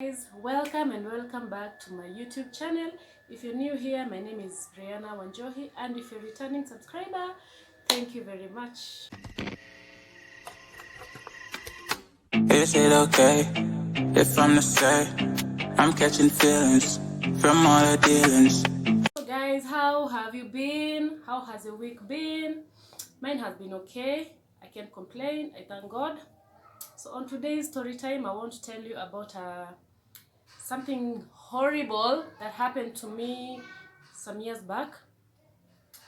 Guys, welcome and welcome back to my YouTube channel. If you're new here, my name is Brianna Wanjohi, and if you're a returning subscriber, thank you very much. Is it okay if I'm the say I'm catching feelings from all the dealings? So guys, how have you been? How has your week been? Mine has been okay. I can't complain. I thank God. So on today's story time, I want to tell you about something horrible that happened to me some years back.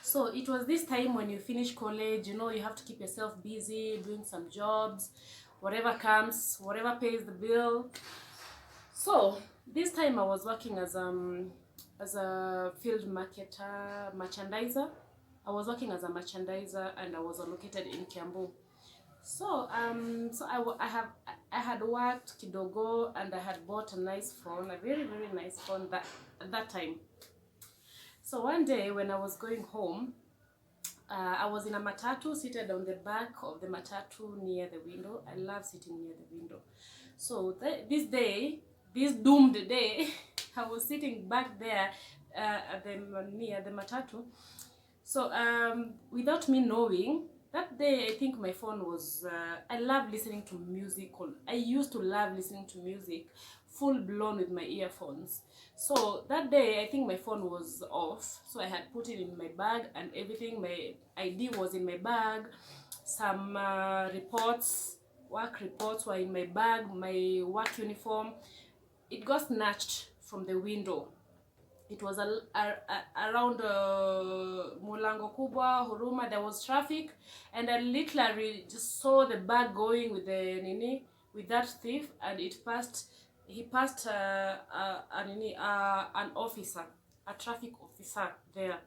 So it was this time when you finish college, you have to keep yourself busy doing some jobs, whatever comes, whatever pays the bill. So this time I was working as a field marketer, merchandiser. I was working as a merchandiser and I was located in Kiambu. I had worked kidogo and I had bought a nice phone, a very very nice phone at that time. So one day when I was going home, I was in a matatu, seated on the back of the matatu near the window. I love sitting near the window. So this doomed day, I was sitting back there near the matatu. So without me knowing, that day I think my phone was, I love listening to music. I used to love listening to music full blown with my earphones. So that day I think my phone was off. So I had put it in my bag and everything. My ID was in my bag. Some work reports were in my bag. My work uniform. It got snatched from the window. It was around Mulango Kubwa, Huruma. There was traffic, and I literally just saw the bag going with with that thief, and he passed an officer, a traffic officer there,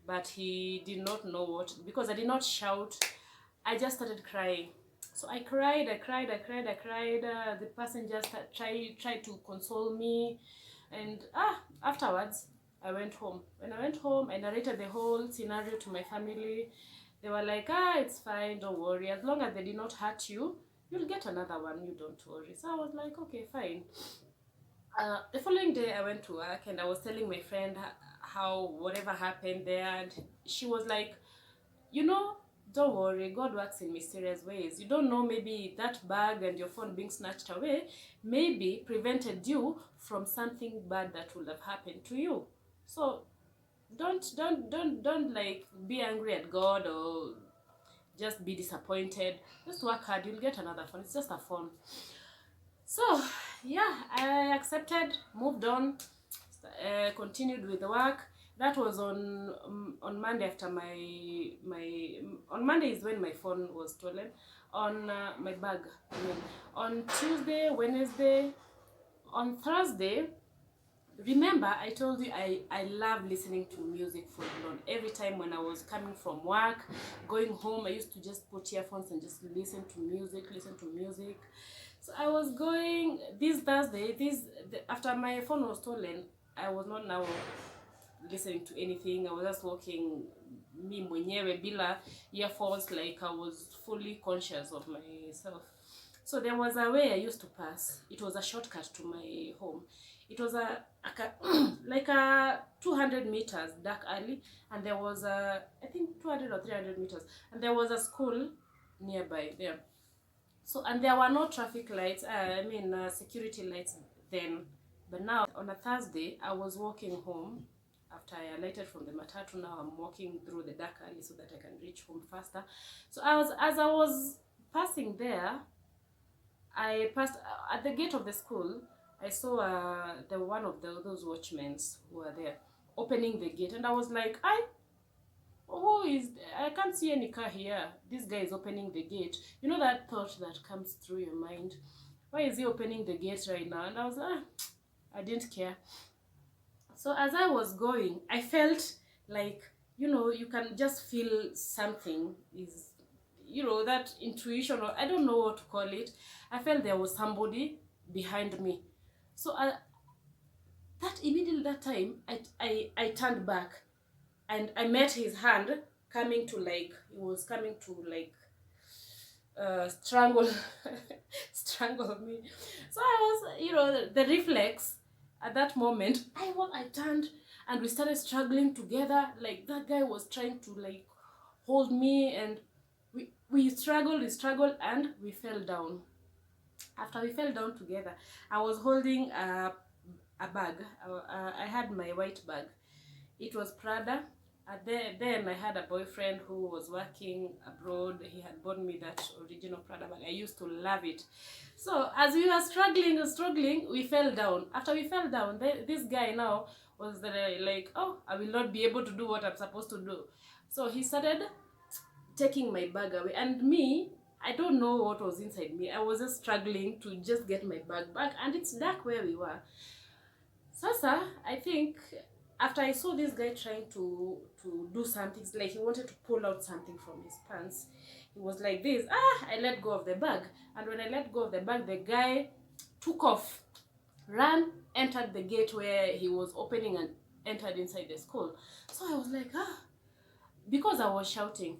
but he did not know what, because I did not shout. I just started crying. So I cried. The person just tried to console me, and afterwards I went home. When I went home, I narrated the whole scenario to my family. They were like, it's fine, don't worry. As long as they did not hurt you, you'll get another one, you don't worry. So I was like, okay, fine. The following day I went to work and I was telling my friend how whatever happened there, and she was like, don't worry, God works in mysterious ways. You don't know, maybe that bag and your phone being snatched away maybe prevented you from something bad that would have happened to you. So don't like be angry at God or just be disappointed. Just work hard, you'll get another phone. It's just a phone. So yeah, I accepted, moved on, continued with the work. That was on Monday after on Monday is when my phone was stolen. On my bag. On Tuesday, Wednesday, on Thursday. Remember, I told you I love listening to music full blown. Every time when I was coming from work, going home, I used to just put earphones and just listen to music. So I was going this Thursday, after my phone was stolen, I was not now listening to anything. I was just walking me mwenyewe bila earphones, like I was fully conscious of myself. So there was a way I used to pass. It was a shortcut to my home. It was like a 200 meters dark alley, and there was I think 200 or 300 meters, and there was a school nearby there. So, and there were no traffic lights, security lights then. But now, on a Thursday, I was walking home after I alighted from the matatu. Now I'm walking through the dark alley so that I can reach home faster. So as I was passing there, I passed at the gate of the school. I saw one of those watchmen who were there opening the gate, and I was like, I can't see any car here. This guy is opening the gate. You know that thought that comes through your mind? Why is he opening the gate right now? And I was like, I didn't care. So as I was going, I felt like, you can just feel something is, that intuition, or I don't know what to call it. I felt there was somebody behind me. So that time, I turned back and I met his hand he was coming to strangle strangle me. So I was, the reflex at that moment, I turned and we started struggling together. Like that guy was trying to like hold me, and we struggled and we fell down. After we fell down together, I was holding a bag. I had my white bag. It was Prada. Then I had a boyfriend who was working abroad. He had bought me that original Prada bag. I used to love it. So as we were struggling, we fell down. After we fell down, this guy now was like, oh, I will not be able to do what I'm supposed to do. So he started taking my bag away, and me, I don't know what was inside me. I was just struggling to just get my bag back, and it's dark where we were. Sasa, I think after I saw this guy trying to do something, it's like he wanted to pull out something from his pants. He was like this. I let go of the bag, and when I let go of the bag, the guy took off, ran, entered the gate where he was opening, and entered inside the school. So I was like, because I was shouting.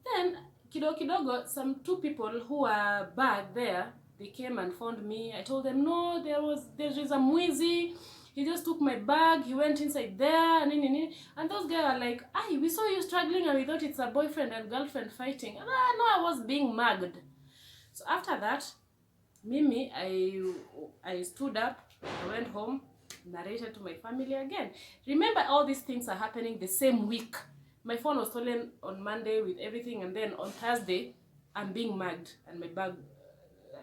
Then kidogo, some two people who were back there, they came and found me. I told them, no, there is a mwizi. He just took my bag. He went inside there, and those guys are like, we saw you struggling and we thought it's a boyfriend and girlfriend fighting. And no, I was being mugged. So after that, Mimi, I stood up, I went home, narrated to my family again. Remember, all these things are happening the same week. My phone was stolen on Monday with everything, and then on Thursday, I'm being mugged, and my bag,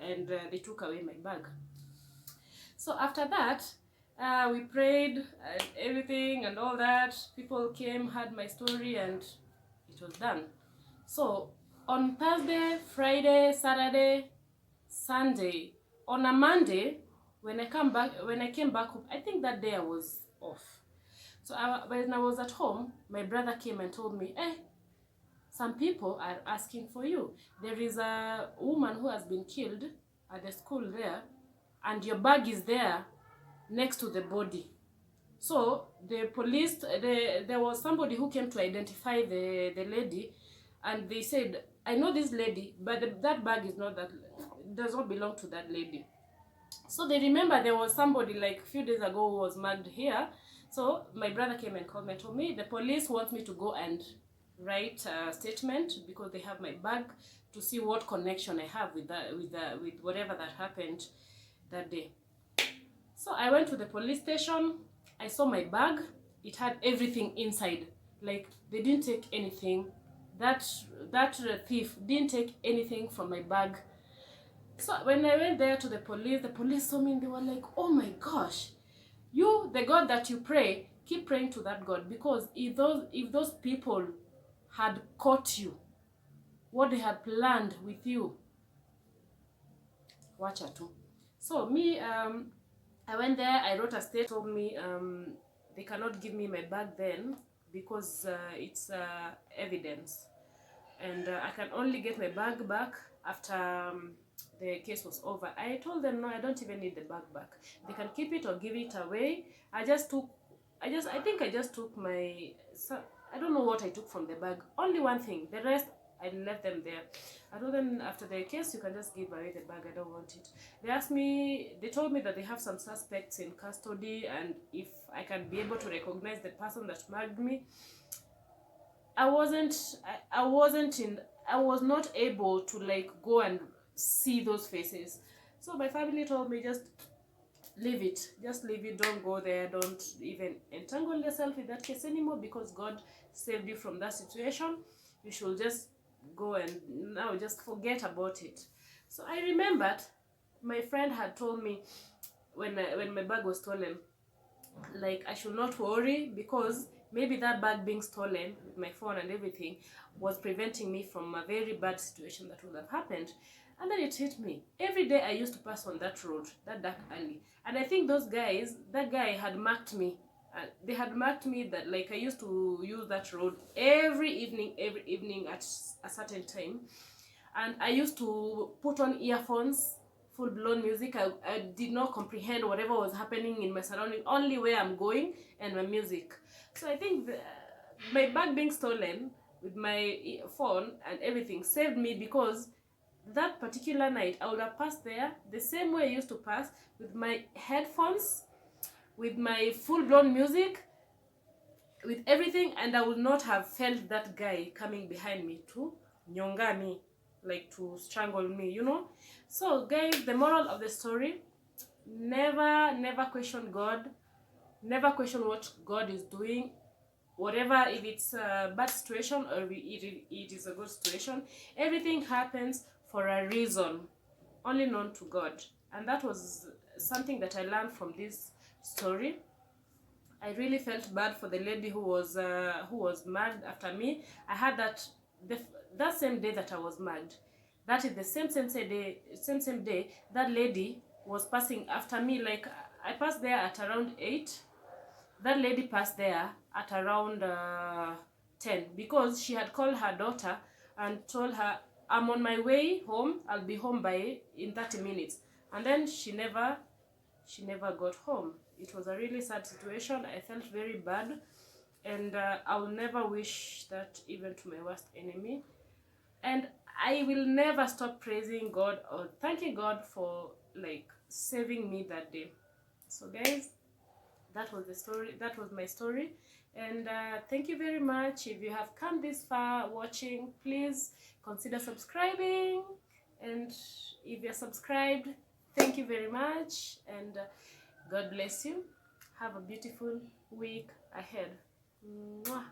and they took away my bag. So after that, we prayed and everything and all that. People came, heard my story, and it was done. So on Thursday, Friday, Saturday, Sunday, on a Monday, when I came back home, I think that day I was off. So when I was at home, my brother came and told me, some people are asking for you. There is a woman who has been killed at the school there, and your bag is there next to the body. So the police, there was somebody who came to identify the lady, and they said, I know this lady, but that bag is not that, does not belong to that lady. So they remember there was somebody like a few days ago who was mugged here. So my brother came and called me and told me the police want me to go and write a statement because they have my bag, to see what connection I have with with whatever that happened that day. So I went to the police station. I saw my bag. It had everything inside. Like they didn't take anything. That thief didn't take anything from my bag. So when I went there to the police saw me and they were like, oh my gosh, you, the God that you pray, keep praying to that God, because if those people had caught you, what they had planned with you, wacha tu. So me, I went there, I wrote a statement, told me they cannot give me my bag then because it's evidence. And I can only get my bag back after the case was over. I told them, no, I don't even need the bag back. They can keep it or give it away. I think I just took my, I don't know what I took from the bag. Only one thing. The rest, I left them there. I told them, after the case, you can just give away the bag. I don't want it. They told me that they have some suspects in custody, and if I can be able to recognize the person that mugged me. I was not able to like go and see those faces. So my family told me, just leave it, don't go there, don't even entangle yourself in that case anymore, because God saved you from that situation. You should just go and now just forget about it. So I remembered my friend had told me when my bag was stolen, like I should not worry, because maybe that bag being stolen with my phone and everything was preventing me from a very bad situation that would have happened. And then it hit me. Every day I used to pass on that road, that dark alley, and I think that guy had marked me. They had marked me that like I used to use that road every evening at a certain time, and I used to put on earphones, full-blown music. I did not comprehend whatever was happening in my surrounding, only where I'm going and my music. So I think my bag being stolen with my phone and everything saved me, because that particular night, I would have passed there the same way I used to pass, with my headphones, with my full-blown music, with everything, and I would not have felt that guy coming behind me to nyonga me, like to strangle me, you know. So guys, the moral of the story: never question God, never question what God is doing, whatever, if it's a bad situation or it is a good situation. Everything happens for a reason only known to God. And that was something that I learned from this story. I really felt bad for the lady who was mugged after me. I had that that same day that I was mugged. That is the same day that lady was passing after me. Like, I passed there at around 8. That lady passed there at around 10, because she had called her daughter and told her, I'm on my way home, I'll be home by in 30 minutes. And then she never got home. It was a really sad situation. I felt very bad, and I will never wish that even to my worst enemy. And I will never stop praising God or thanking God for, like, saving me that day. So guys, that was the story, that was my story. And thank you very much. If you have come this far watching, please consider subscribing. And if you're subscribed, thank you very much. And God bless you. Have a beautiful week ahead. Mwah.